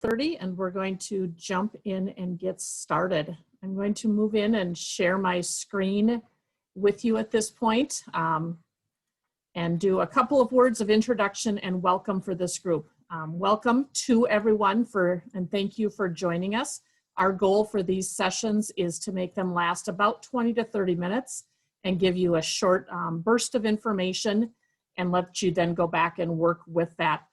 12:30 and we're going to jump in and get started. I'm going to move in and share my screen with you at this point, and do a couple of words of introduction and welcome for this group. Welcome to everyone and thank you for joining us. Our goal for these sessions is to make them last about 20 to 30 minutes and give you a short burst of information and let you then go back and work with that.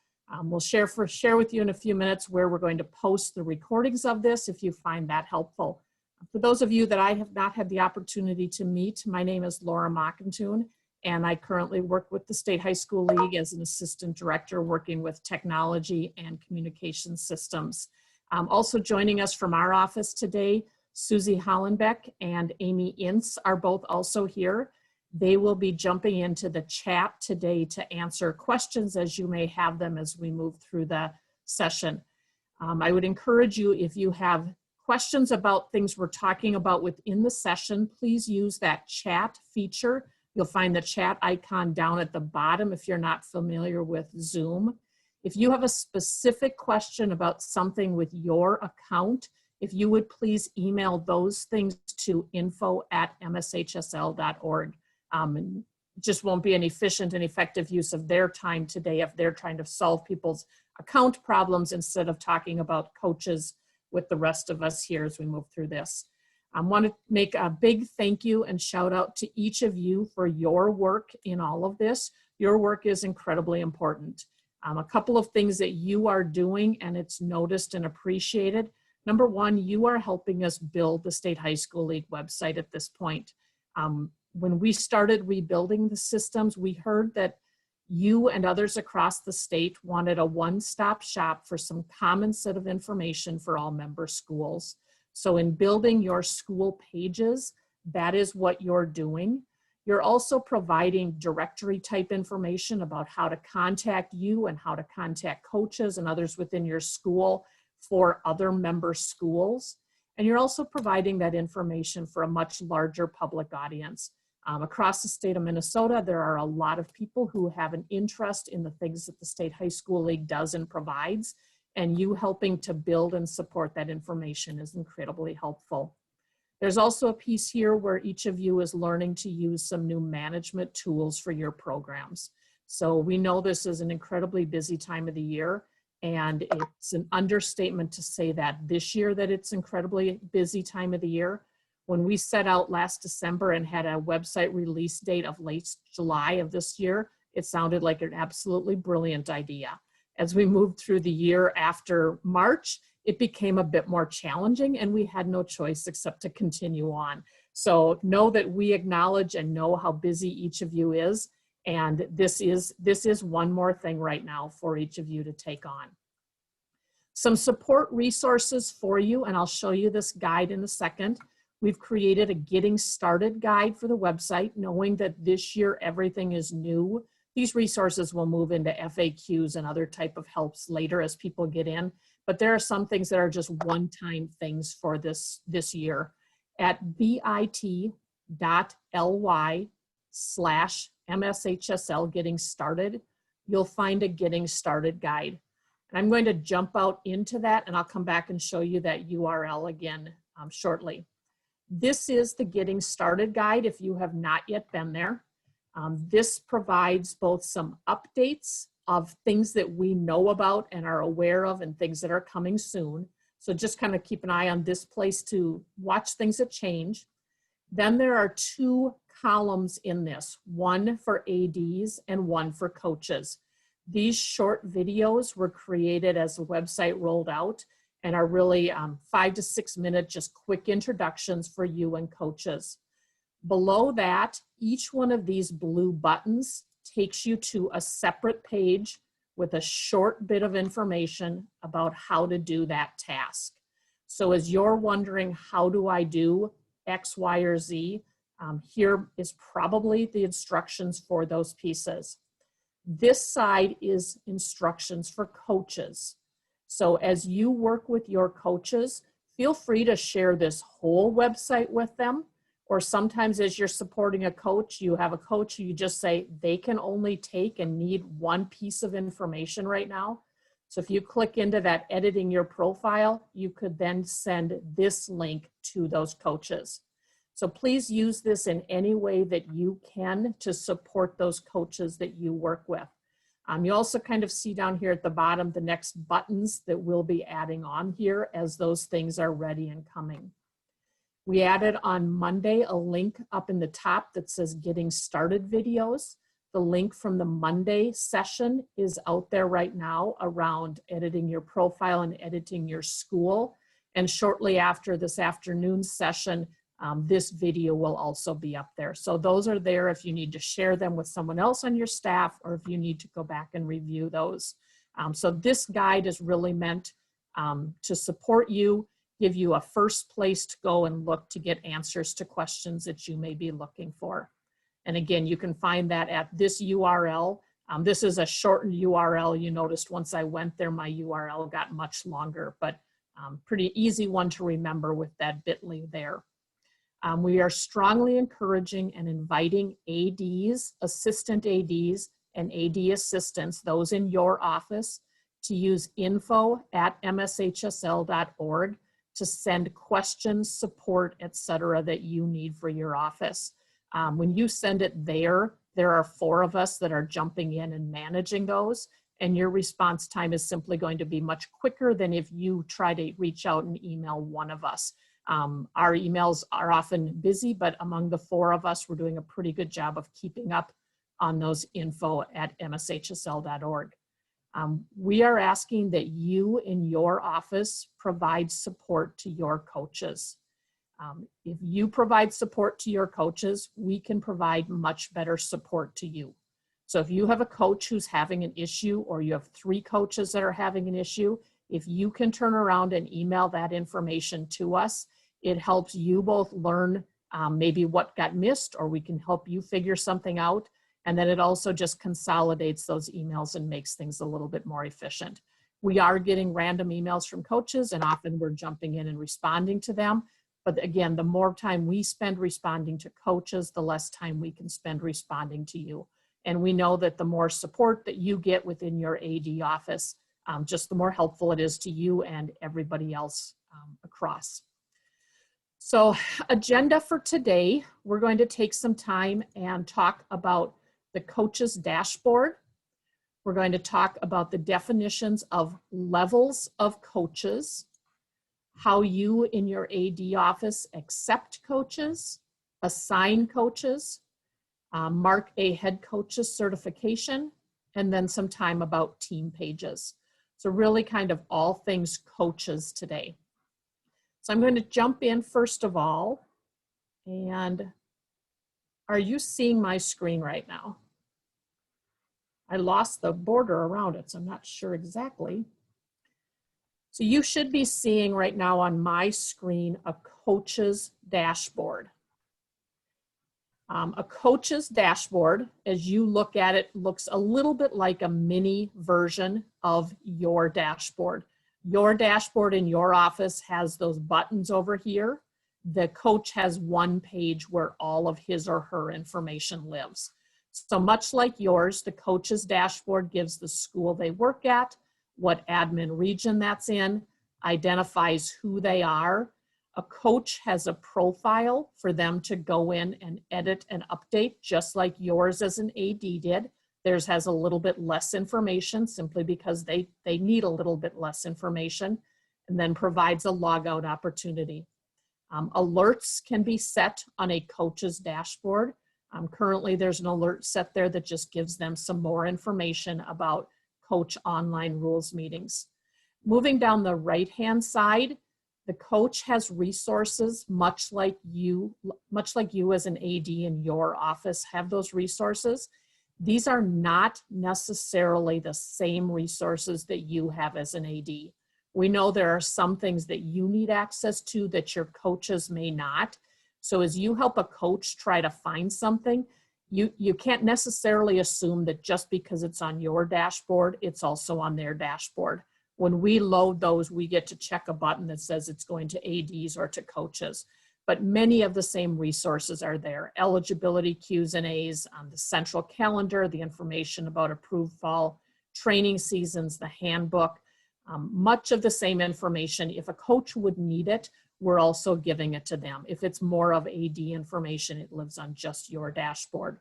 We'll share with you in a few minutes where we're going to post the recordings of this if you find that helpful. For those of you that I have not had the opportunity to meet, my name is Laura Mockentune, and I currently work with the State High School League as an assistant director working with technology and communication systems. Also joining us from our office today, Susie Hollenbeck and Amy Ince are both also here. They will be jumping into the chat today to answer questions as you may have them as we move through the session. I would encourage you, if you have questions about things we're talking about within the session, please use that chat feature. You'll find the chat icon down at the bottom if you're not familiar with Zoom. If you have a specific question about something with your account, if you would please email those things to info@mshsl.org. It just won't be an efficient and effective use of their time today if they're trying to solve people's account problems instead of talking about coaches with the rest of us here as we move through this. I want to make a big thank you and shout out to each of you for your work in all of this. Your work is incredibly important. A couple of things that you are doing and it's noticed and appreciated. Number one, you are helping us build the State High School League website at this point. When we started rebuilding the systems, we heard that you and others across the state wanted a one-stop shop for some common set of information for all member schools. So in building your school pages, that is what you're doing. You're also providing directory type information about how to contact you and how to contact coaches and others within your school for other member schools. And you're also providing that information for a much larger public audience. Across the state of Minnesota, there are a lot of people who have an interest in the things that the State High School League does and provides, and you helping to build and support that information is incredibly helpful. There's also a piece here where each of you is learning to use some new management tools for your programs. So we know this is an incredibly busy time of the year, and it's an understatement to say that this year that it's incredibly busy time of the year. When we set out last December and had a website release date of late July of this year, it sounded like an absolutely brilliant idea. As we moved through the year after March, it became a bit more challenging and we had no choice except to continue on. So know that we acknowledge and know how busy each of you is, and this is one more thing right now for each of you to take on. Some support resources for you, and I'll show you this guide in a second. We've created a getting started guide for the website, knowing that this year everything is new. These resources will move into FAQs and other type of helps later as people get in, but there are some things that are just one-time things for this year. At bit.ly/MSHSL getting started, you'll find a getting started guide. And I'm going to jump out into that and I'll come back and show you that URL again shortly. This is the Getting Started guide if you have not yet been there. This provides both some updates of things that we know about and are aware of and things that are coming soon. So just kind of keep an eye on this place to watch things that change. Then there are two columns in this, one for ADs and one for coaches. These short videos were created as the website rolled out and are really 5 to 6 minute, just quick introductions for you and coaches. Below that, each one of these blue buttons takes you to a separate page with a short bit of information about how to do that task. So as you're wondering, how do I do X, Y, or Z, here is probably the instructions for those pieces. This side is instructions for coaches. So as you work with your coaches, feel free to share this whole website with them. Or sometimes as you're supporting a coach, you have a coach who you just say they can only take and need one piece of information right now. So if you click into that editing your profile, you could then send this link to those coaches. So please use this in any way that you can to support those coaches that you work with. You also kind of see down here at the bottom the next buttons that we'll be adding on here as those things are ready and coming. We added on Monday a link up in the top that says Getting Started videos. The link from the Monday session is out there right now around editing your profile and editing your school. And shortly after this afternoon's session, this video will also be up there. So those are there if you need to share them with someone else on your staff or if you need to go back and review those. So this guide is really meant to support you, give you a first place to go and look to get answers to questions that you may be looking for. And again, you can find that at this URL. This is a shortened URL. You noticed once I went there, my URL got much longer, but pretty easy one to remember with that bit.ly there. We are strongly encouraging and inviting ADs, assistant ADs, and AD assistants, those in your office, to use info@mshsl.org to send questions, support, etc. that you need for your office. When you send it there are 4 of us that are jumping in and managing those, and your response time is simply going to be much quicker than if you try to reach out and email one of us. Our emails are often busy, but among the 4 of us, we're doing a pretty good job of keeping up on those info@mshsl.org. We are asking that you in your office provide support to your coaches. If you provide support to your coaches, we can provide much better support to you. So if you have a coach who's having an issue or you have 3 coaches that are having an issue, if you can turn around and email that information to us, it helps you both learn maybe what got missed, or we can help you figure something out. And then it also just consolidates those emails and makes things a little bit more efficient. We are getting random emails from coaches, and often we're jumping in and responding to them. But again, the more time we spend responding to coaches, the less time we can spend responding to you. And we know that the more support that you get within your AD office, just the more helpful it is to you and everybody else across. So agenda for today, we're going to take some time and talk about the coaches dashboard. We're going to talk about the definitions of levels of coaches, how you in your AD office accept coaches, assign coaches, mark a head coach's certification, and then some time about team pages. So really kind of all things coaches today. So I'm going to jump in first of all, and are you seeing my screen right now? I lost the border around it, so I'm not sure exactly. So you should be seeing right now on my screen a coach's dashboard. A coach's dashboard, as you look at it, looks a little bit like a mini version of your dashboard. Your dashboard in your office has those buttons over here. The coach has one page where all of his or her information lives. So much like yours, the coach's dashboard gives the school they work at, what admin region that's in, identifies who they are. A coach has a profile for them to go in and edit and update, just like yours as an AD did. Theirs has a little bit less information simply because they need a little bit less information, and then provides a logout opportunity. Alerts can be set on a coach's dashboard. Currently, there's an alert set there that just gives them some more information about coach online rules meetings. Moving down the right-hand side, the coach has resources much like you as an AD in your office have those resources. These are not necessarily the same resources that you have as an AD. We know there are some things that you need access to that your coaches may not. So as you help a coach try to find something, you can't necessarily assume that just because it's on your dashboard, it's also on their dashboard. When we load those, we get to check a button that says it's going to ADs or to coaches. But many of the same resources are there. Eligibility Q's and A's, the central calendar, the information about approved fall training seasons, the handbook. Much of the same information, if a coach would need it, we're also giving it to them. If it's more of AD information, it lives on just your dashboard.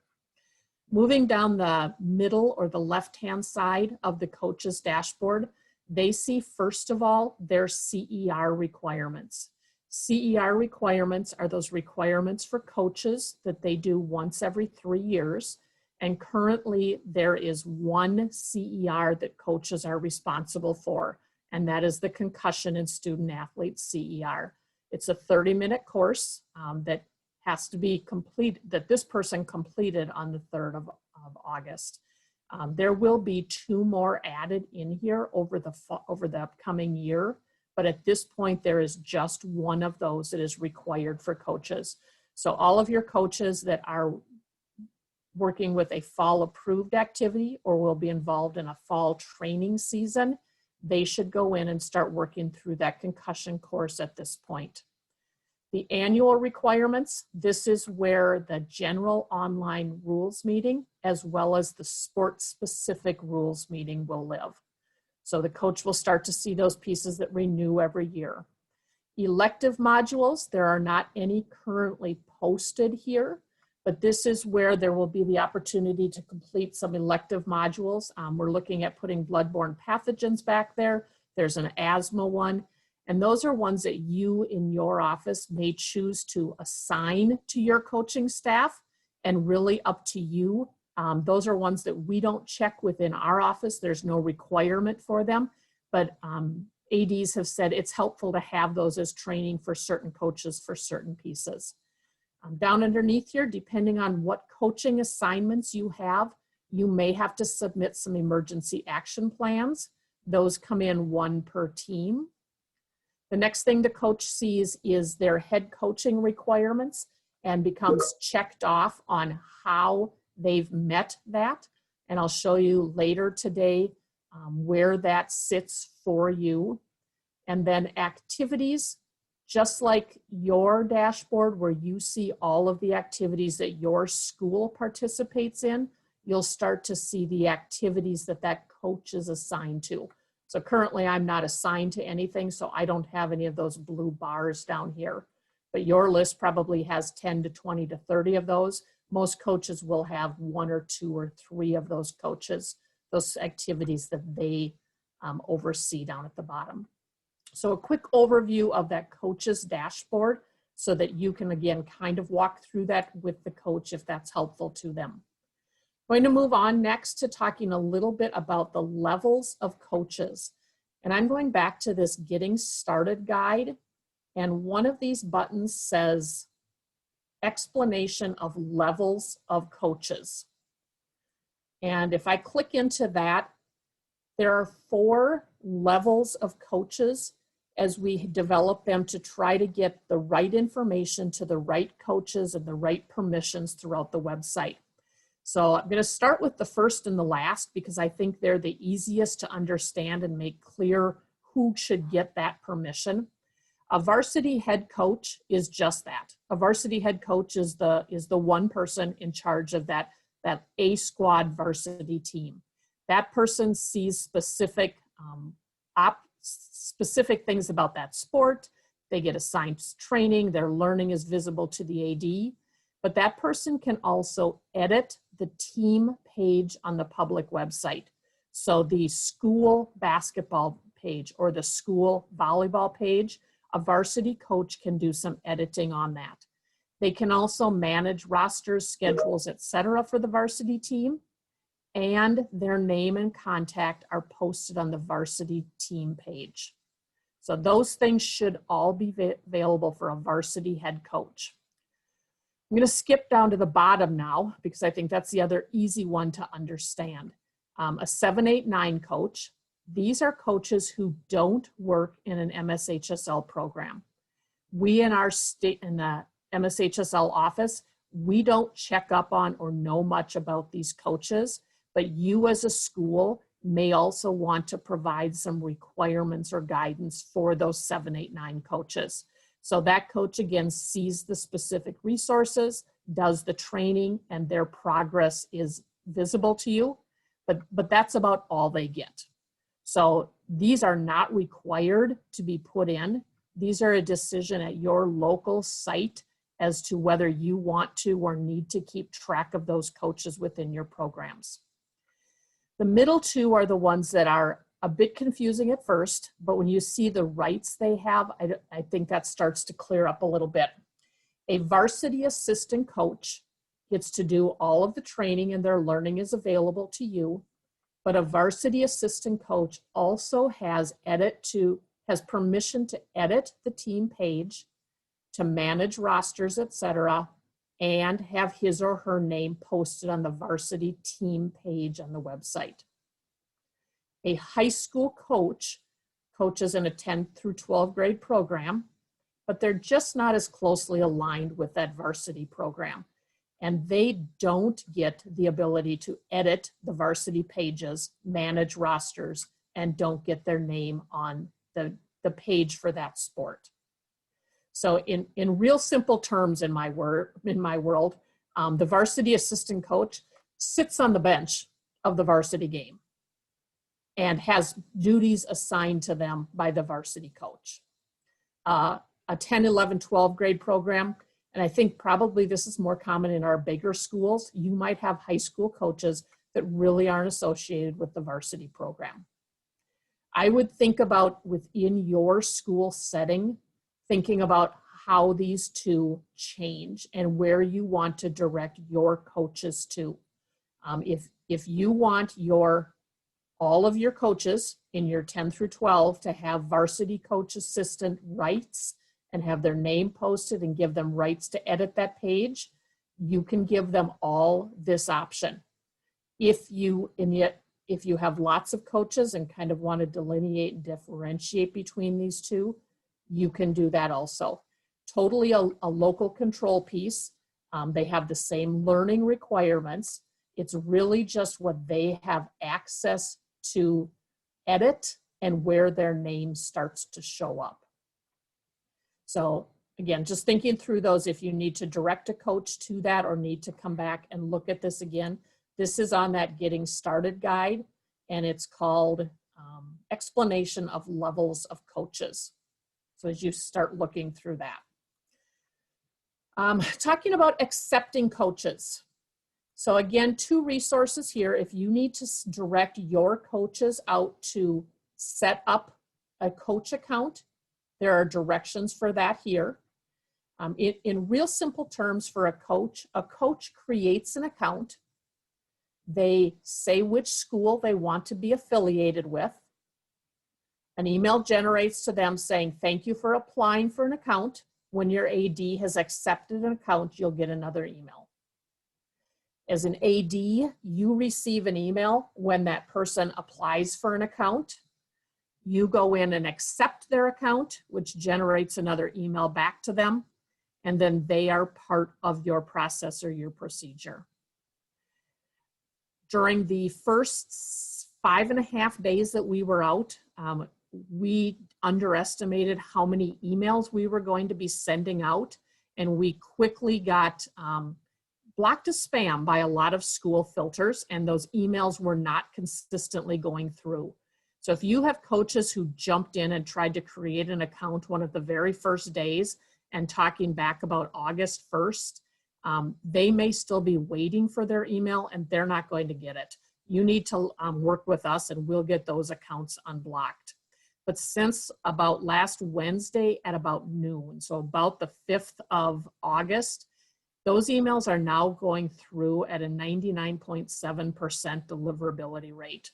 Moving down the middle or the left-hand side of the coach's dashboard, they see, first of all, their CER requirements. CER requirements are those requirements for coaches that they do once every 3 years. And currently there is one CER that coaches are responsible for, and that is the Concussion and Student Athlete CER. It's a 30-minute course that has to be complete, that this person completed on the 3rd of August. There will be 2 more added in here over the upcoming year, but at this point there is just one of those that is required for coaches. So all of your coaches that are working with a fall approved activity or will be involved in a fall training season, they should go in and start working through that concussion course at this point. The annual requirements, this is where the general online rules meeting as well as the sport-specific rules meeting will live. So the coach will start to see those pieces that renew every year. Elective modules, there are not any currently posted here, but this is where there will be the opportunity to complete some elective modules. We're looking at putting bloodborne pathogens back there. There's an asthma one. And those are ones that you in your office may choose to assign to your coaching staff, and really up to you. Those are ones that we don't check within our office. There's no requirement for them, but ADs have said it's helpful to have those as training for certain coaches for certain pieces. Down underneath here, depending on what coaching assignments you have, you may have to submit some emergency action plans. Those come in 1 per team. The next thing the coach sees is their head coaching requirements and becomes checked off on how they've met that. And I'll show you later today where that sits for you. And then activities, just like your dashboard where you see all of the activities that your school participates in, you'll start to see the activities that that coach is assigned to. So currently I'm not assigned to anything, so I don't have any of those blue bars down here. But your list probably has 10 to 20 to 30 of those. Most coaches will have 1 or 2 or 3 of those coaches, those activities that they oversee down at the bottom. So a quick overview of that coach's dashboard so that you can, again, kind of walk through that with the coach if that's helpful to them. Going to move on next to talking a little bit about the levels of coaches. And I'm going back to this Getting Started guide. And one of these buttons says explanation of levels of coaches. And if I click into that, there are 4 levels of coaches as we develop them to try to get the right information to the right coaches and the right permissions throughout the website. So I'm going to start with the first and the last because I think they're the easiest to understand and make clear who should get that permission. A varsity head coach is just that. A varsity head coach is the one person in charge of that A squad varsity team. That person sees specific things about that sport. They get assigned training. Their learning is visible to the AD. But that person can also edit the team page on the public website. So the school basketball page or the school volleyball page, a varsity coach can do some editing on that. They can also manage rosters, schedules, etc. for the varsity team, and their name and contact are posted on the varsity team page. So those things should all be available for a varsity head coach. I'm going to skip down to the bottom now because I think that's the other easy one to understand. A 7, 8, 9 coach. These are coaches who don't work in an MSHSL program. We in our state, in the MSHSL office, we don't check up on or know much about these coaches, but you as a school may also want to provide some requirements or guidance for those 7, 8, 9 coaches. So that coach, again, sees the specific resources, does the training, and their progress is visible to you, but that's about all they get. So These are not required to be put in. These are a decision at your local site as to whether you want to or need to keep track of those coaches within your programs. The middle two are the ones that are a bit confusing at first, but when you see the rights they have, I think that starts to clear up a little bit. A varsity assistant coach gets to do all of the training and their learning is available to you, but a varsity assistant coach also has permission to edit the team page, to manage rosters, etc., and have his or her name posted on the varsity team page on the website. A high school coach coaches in a 10 through 12 grade program, but they're just not as closely aligned with that varsity program. And they don't get the ability to edit the varsity pages, manage rosters, and don't get their name on the page for that sport. So in real simple terms in my world, the varsity assistant coach sits on the bench of the varsity game and has duties assigned to them by the varsity coach. A 10, 11, 12 grade program, and I think probably this is more common in our bigger schools, you might have high school coaches that really aren't associated with the varsity program. I would think about within your school setting, thinking about how these two change and where you want to direct your coaches to. If you want all of your coaches in your 10 through 12 to have varsity coach assistant rights and have their name posted and give them rights to edit that page, you can give them all this option. If you have lots of coaches and kind of want to delineate and differentiate between these two, you can do that also. Totally a local control piece. They have the same learning requirements. It's really just what they have access to edit and where their name starts to show up. So again, just thinking through those, if you need to direct a coach to that or need to come back and look at this again, this is on that Getting Started guide, and it's called Explanation of Levels of Coaches. So as you start looking through that. Talking about accepting coaches. So again, two resources here. If you need to direct your coaches out to set up a coach account, there are directions for that here. In real simple terms for a coach creates an account. They say which school they want to be affiliated with. An email generates to them saying, thank you for applying for an account. When your AD has accepted an account, you'll get another email. As an AD, you receive an email when that person applies for an account. You go in and accept their account, which generates another email back to them, and then they are part of your process or your procedure. During the first 5.5 days that we were out, we underestimated how many emails we were going to be sending out, and we quickly got blocked as spam by a lot of school filters, and those emails were not consistently going through. So if you have coaches who jumped in and tried to create an account one of the very first days and talking back about August 1st, they may still be waiting for their email and they're not going to get it. You need to work with us and we'll get those accounts unblocked. But since about last Wednesday at about noon, so about the 5th of August, those emails are now going through at a 99.7% deliverability rate.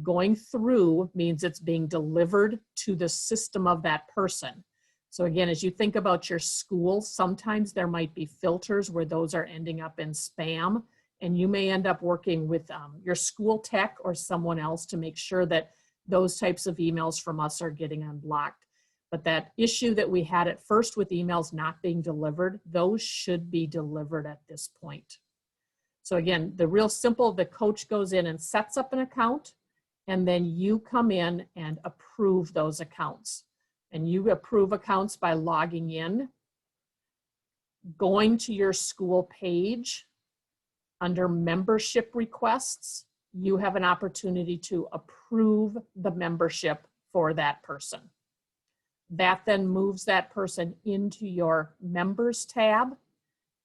Going through means it's being delivered to the system of that person. So again, as you think about your school, sometimes there might be filters where those are ending up in spam, and you may end up working with your school tech or someone else to make sure that those types of emails from us are getting unblocked. But that issue that we had at first with emails not being delivered, those should be delivered at this point. So again, the real simple, the coach goes in and sets up an account, and then you come in and approve those accounts. And you approve accounts by logging in, going to your school page under membership requests, you have an opportunity to approve the membership for that person. That then moves that person into your members tab,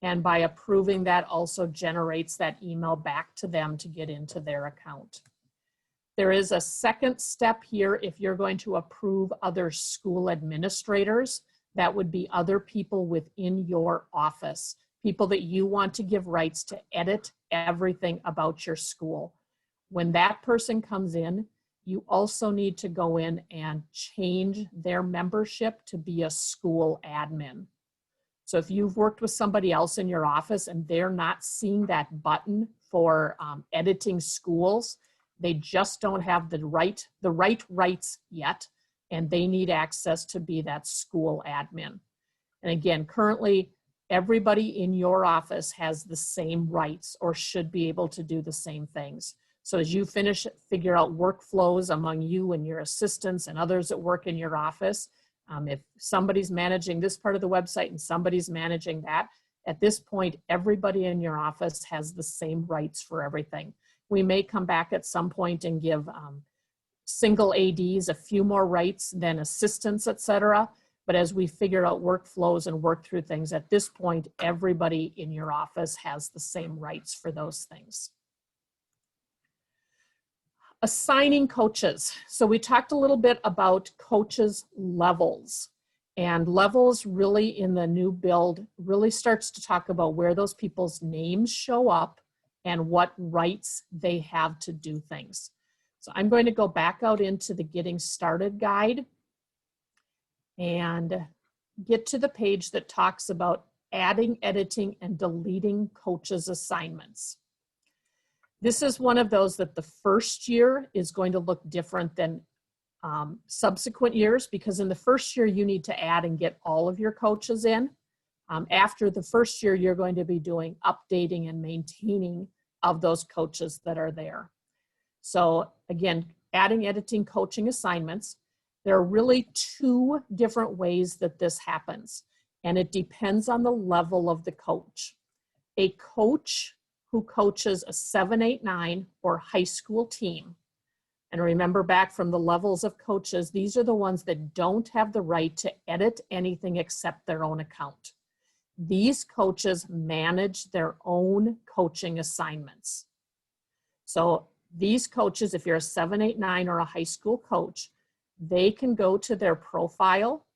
and by approving that also generates that email back to them to get into their account. There is a second step here if you're going to approve other school administrators. That would be other people within your office, people that you want to give rights to edit everything about your school. When that person comes in, you also need to go in and change their membership to be a school admin. So if you've worked with somebody else in your office and they're not seeing that button for editing schools, they just don't have the right rights yet, and they need access to be that school admin. And again, currently, everybody in your office has the same rights or should be able to do the same things. So as you figure out workflows among you and your assistants and others that work in your office, if somebody's managing this part of the website and somebody's managing that, at this point, everybody in your office has the same rights for everything. We may come back at some point and give single ADs a few more rights than assistants, et cetera. But as we figure out workflows and work through things, at this point, everybody in your office has the same rights for those things. Assigning coaches. So we talked a little bit about coaches' levels, and levels really in the new build really starts to talk about where those people's names show up and what rights they have to do things. So I'm going to go back out into the Getting Started guide and get to the page that talks about adding, editing, and deleting coaches' assignments. This is one of those that the first year is going to look different than subsequent years, because in the first year you need to add and get all of your coaches in. After the first year, you're going to be doing updating and maintaining of those coaches that are there. So again, adding, editing, coaching assignments. There are really two different ways that this happens, and it depends on the level of the coach. A coach who coaches a 7, 8, 9 or high school team, and remember back from the levels of coaches, these are the ones that don't have the right to edit anything except their own account. These coaches manage their own coaching assignments. So these coaches, if you're a 7, 8, 9 or a high school coach, they can go to their profile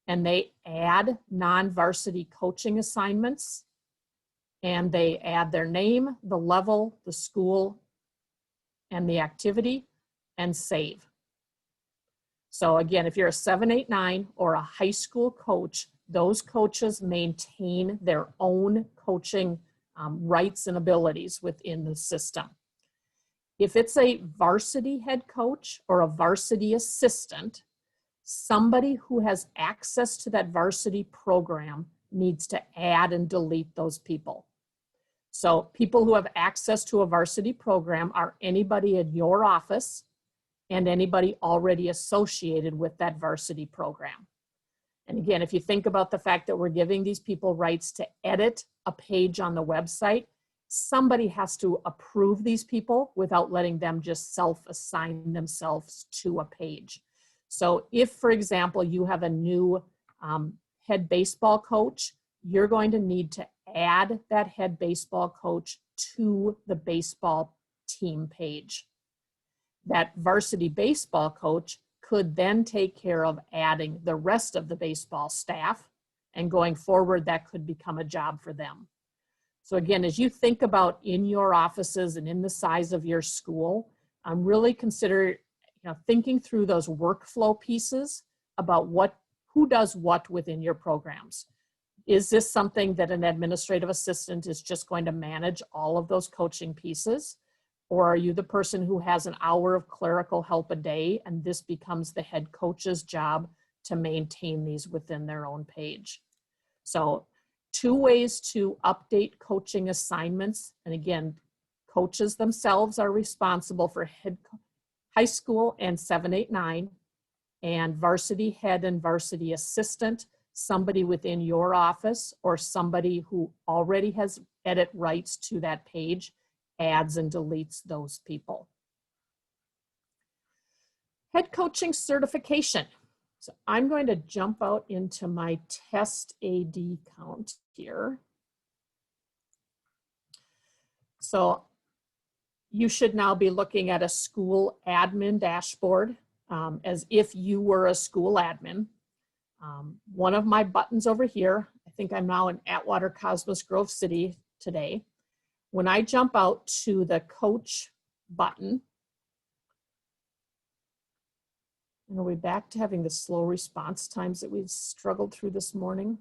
and they add non-varsity coaching assignments, and they add their name, the level, the school, and the activity, and save. So again, if you're a 7, 8, 9 or a high school coach, those coaches maintain their own coaching rights and abilities within the system. If it's a varsity head coach or a varsity assistant, somebody who has access to that varsity program needs to add and delete those people. So people who have access to a varsity program are anybody in your office and anybody already associated with that varsity program. And again, if you think about the fact that we're giving these people rights to edit a page on the website, somebody has to approve these people without letting them just self-assign themselves to a page. So if, for example, you have a new head baseball coach, you're going to need to add that head baseball coach to the baseball team page. That varsity baseball coach could then take care of adding the rest of the baseball staff, and going forward, that could become a job for them. So again, as you think about in your offices and in the size of your school, really consider thinking through those workflow pieces about who does what within your programs. Is this something that an administrative assistant is just going to manage all of those coaching pieces? Or are you the person who has an hour of clerical help a day, and this becomes the head coach's job to maintain these within their own page? So 2 ways to update coaching assignments. And again, coaches themselves are responsible for high school and 7, 8, 9, and varsity head and varsity assistant, somebody within your office or somebody who already has edit rights to that page, adds and deletes those people. Head coaching certification. So I'm going to jump out into my test AD count here. So you should now be looking at a school admin dashboard as if you were a school admin. One of my buttons over here, I think I'm now in Atwater Cosmos Grove City today. When I jump out to the coach button, and are we back to having the slow response times that we struggled through this morning?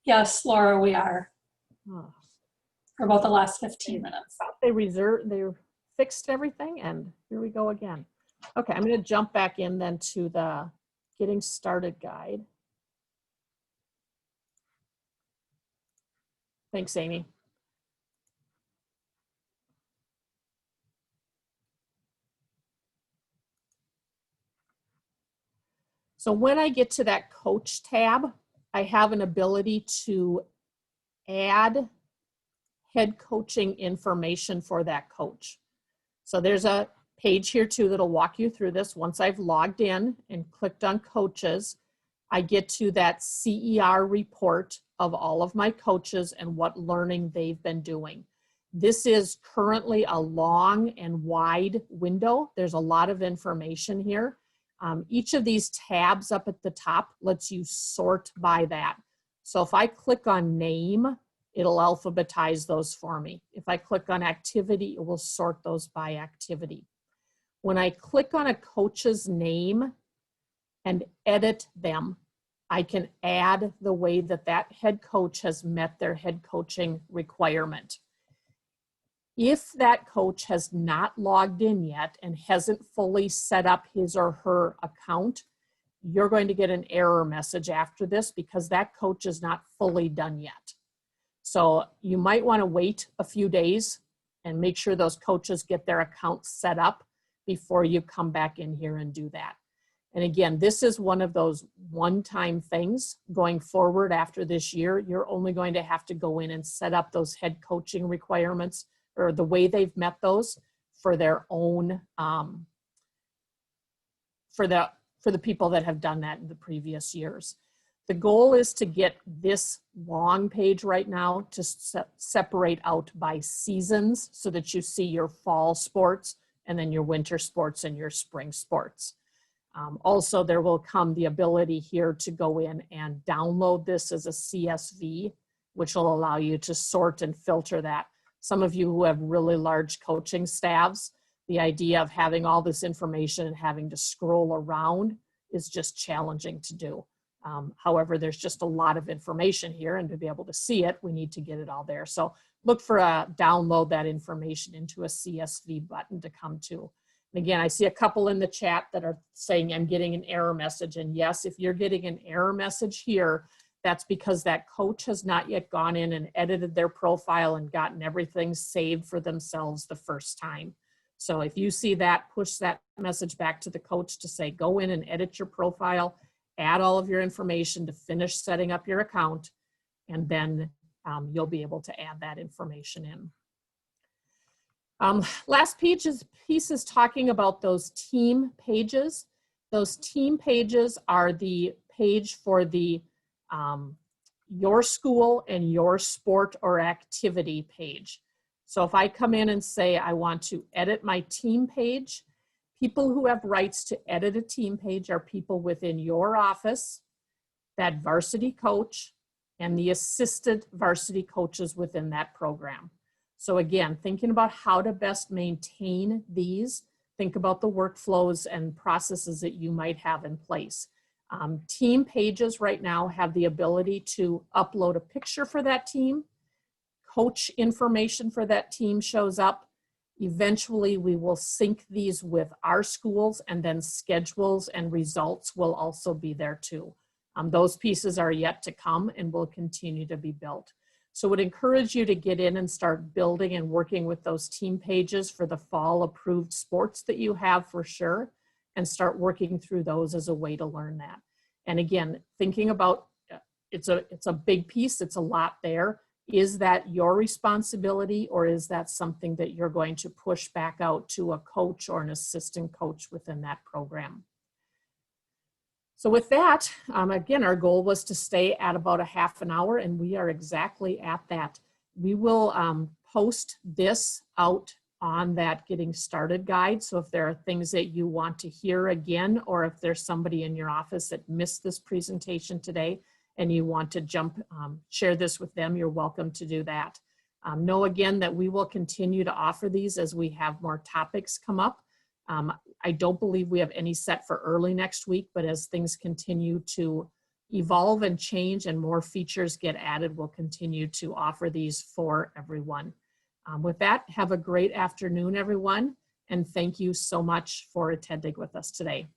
Yes, Laura, we are. Oh. For about the last 15 minutes. They fixed everything, and here we go again. Okay, I'm going to jump back in then to the getting started guide. Thanks, Amy. So when I get to that coach tab, I have an ability to add head coaching information for that coach. So there's a page here too that'll walk you through this. Once I've logged in and clicked on coaches, I get to that CER report of all of my coaches and what learning they've been doing. This is currently a long and wide window. There's a lot of information here. Each of these tabs up at the top lets you sort by that. So if I click on name, it'll alphabetize those for me. If I click on activity, it will sort those by activity. When I click on a coach's name and edit them, I can add the way that that head coach has met their head coaching requirement. If that coach has not logged in yet and hasn't fully set up his or her account, you're going to get an error message after this because that coach is not fully done yet. So you might want to wait a few days and make sure those coaches get their accounts set up before you come back in here and do that. And again, this is one of those one-time things. Going forward after this year, you're only going to have to go in and set up those head coaching requirements or the way they've met those for their own, for the people that have done that in the previous years. The goal is to get this long page right now to separate out by seasons so that you see your fall sports and then your winter sports and your spring sports. Also, there will come the ability here to go in and download this as a CSV, which will allow you to sort and filter that. Some of you who have really large coaching staffs, the idea of having all this information and having to scroll around is just challenging to do. However, there's just a lot of information here, and to be able to see it, we need to get it all there. So look for a download that information into a CSV button to come to. And again, I see a couple in the chat that are saying I'm getting an error message. And yes, if you're getting an error message here, that's because that coach has not yet gone in and edited their profile and gotten everything saved for themselves the first time. So if you see that, push that message back to the coach to say, go in and edit your profile, add all of your information to finish setting up your account, and then you'll be able to add that information in. Last piece is talking about those team pages. Those team pages are the page for the your school and your sport or activity page. So if I come in and say I want to edit my team page, people who have rights to edit a team page are people within your office, that varsity coach, and the assistant varsity coaches within that program. So again, thinking about how to best maintain these, think about the workflows and processes that you might have in place. Team pages right now have the ability to upload a picture for that team. Coach information for that team shows up. Eventually, we will sync these with our schools, and then schedules and results will also be there too. Those pieces are yet to come and will continue to be built. So would encourage you to get in and start building and working with those team pages for the fall approved sports that you have for sure, and start working through those as a way to learn that. And again, thinking about, it's a big piece, it's a lot there. Is that your responsibility, or is that something that you're going to push back out to a coach or an assistant coach within that program? So with that, again, our goal was to stay at about a half an hour, and we are exactly at that. We will post this out on that Getting Started guide. So if there are things that you want to hear again, or if there's somebody in your office that missed this presentation today and you want to share this with them, you're welcome to do that. Know again that we will continue to offer these as we have more topics come up. I don't believe we have any set for early next week, but as things continue to evolve and change and more features get added, we'll continue to offer these for everyone. With that, have a great afternoon, everyone, and thank you so much for attending with us today.